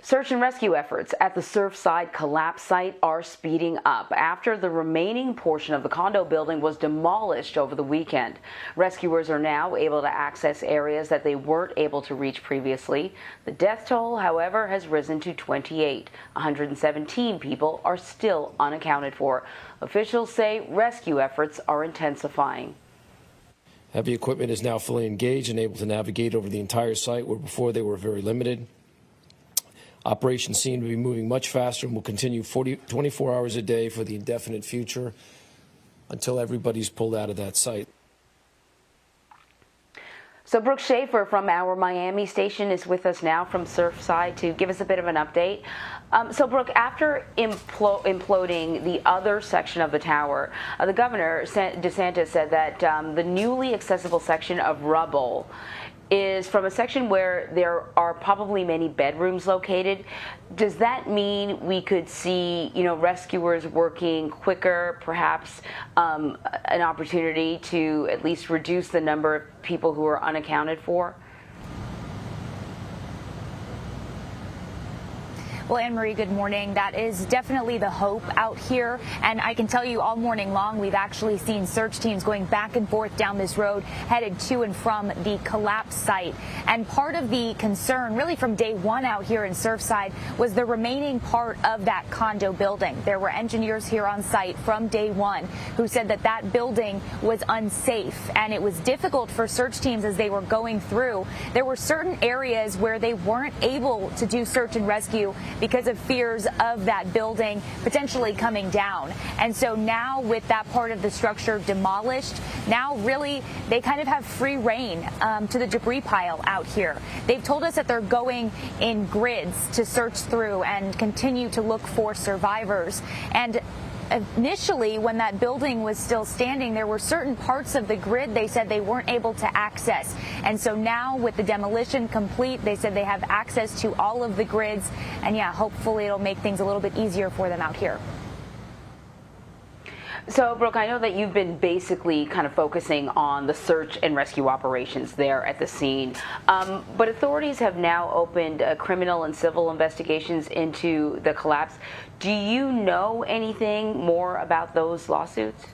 Search and rescue efforts at the Surfside collapse site are speeding up after the remaining portion of the condo building was demolished over the weekend. Rescuers are now able to access areas that they weren't able to reach previously. The death toll, however, has risen to 28. 117 people are still unaccounted for. Officials say rescue efforts are intensifying. Heavy equipment is now fully engaged and able to navigate over the entire site, where before they were very limited. Operations seem to be moving much faster and will continue 24 hours a day for the indefinite future until everybody's pulled out of that site. So Brooke Shafer from our Miami station is with us now from Surfside to give us a bit of an update. So Brooke, after imploding the other section of the tower, the governor, DeSantis, said that the newly accessible section of rubble is from a section where there are probably many bedrooms located. Does that mean we could see, rescuers working quicker, perhaps an opportunity to at least reduce the number of people who are unaccounted for? Well, Anne-Marie, good morning. That is definitely the hope out here. And I can tell you all morning long, we've actually seen search teams going back and forth down this road, headed to and from the collapse site. And part of the concern, really from day one out here in Surfside, was the remaining part of that condo building. There were engineers here on site from day one who said that that building was unsafe. And it was difficult for search teams as they were going through. There were certain areas where they weren't able to do search and rescue because of fears of that building potentially coming down. And so now with that part of the structure demolished, now really they kind of have free reign to the debris pile out here. They've told us that they're going in grids to search through and continue to look for survivors. And initially, when that building was still standing, there were certain parts of the grid they said they weren't able to access. And so now with the demolition complete, they said they have access to all of the grids. And yeah, hopefully it'll make things a little bit easier for them out here. So, Brooke, I know that you've been basically kind of focusing on the search and rescue operations there at the scene, but authorities have now opened criminal and civil investigations into the collapse. Do you know anything more about those lawsuits?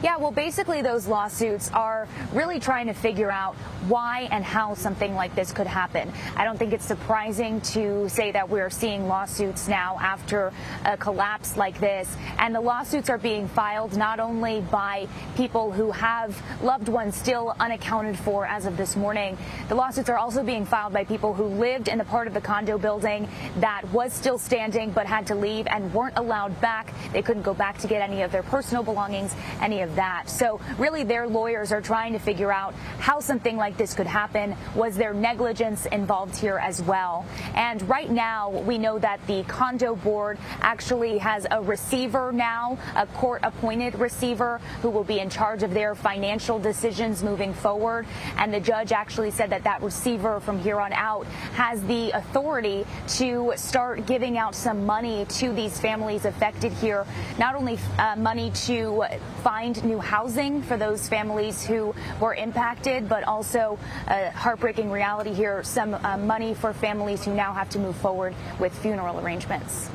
Yeah, well, basically those lawsuits are really trying to figure out why and how something like this could happen. I don't think it's surprising to say that we're seeing lawsuits now after a collapse like this. And the lawsuits are being filed not only by people who have loved ones still unaccounted for as of this morning. The lawsuits are also being filed by people who lived in the part of the condo building that was still standing but had to leave and weren't allowed back. They couldn't go back to get any of their personal belongings, any of that. So really their lawyers are trying to figure out how something like this could happen. Was there negligence involved here as well? And right now we know that the condo board actually has a receiver now, a court-appointed receiver who will be in charge of their financial decisions moving forward. And the judge actually said that that receiver from here on out has the authority to start giving out some money to these families affected here, not only money to find new housing for those families who were impacted, but also a heartbreaking reality here, some money for families who now have to move forward with funeral arrangements.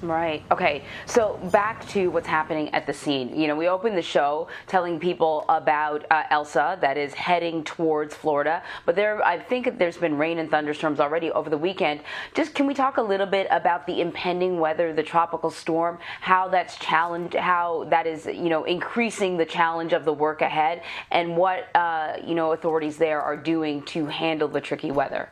Right. Okay. So back to what's happening at the scene. We opened the show telling people about Elsa that is heading towards Florida, but I think there's been rain and thunderstorms already over the weekend. Just can we talk a little bit about the impending weather, the tropical storm, how that's how that is, increasing the challenge of the work ahead, and what, authorities there are doing to handle the tricky weather?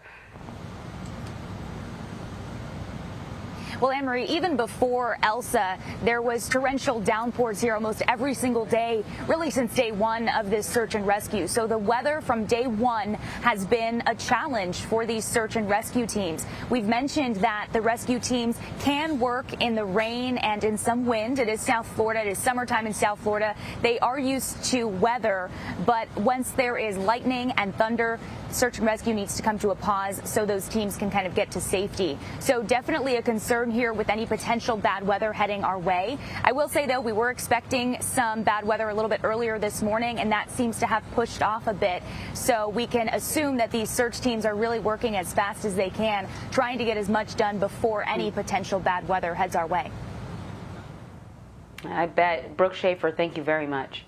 Well, Anne-Marie, even before Elsa, there was torrential downpours here almost every single day, really since day one of this search and rescue. So the weather from day one has been a challenge for these search and rescue teams. We've mentioned that the rescue teams can work in the rain and in some wind. It is South Florida. It is summertime in South Florida. They are used to weather, but once there is lightning and thunder, search and rescue needs to come to a pause so those teams can kind of get to safety. So definitely a concern concern here with any potential bad weather heading our way. I will say, though, we were expecting some bad weather a little bit earlier this morning, and that seems to have pushed off a bit. So we can assume that these search teams are really working as fast as they can, trying to get as much done before any potential bad weather heads our way. I bet. Brooke Shafer, thank you very much.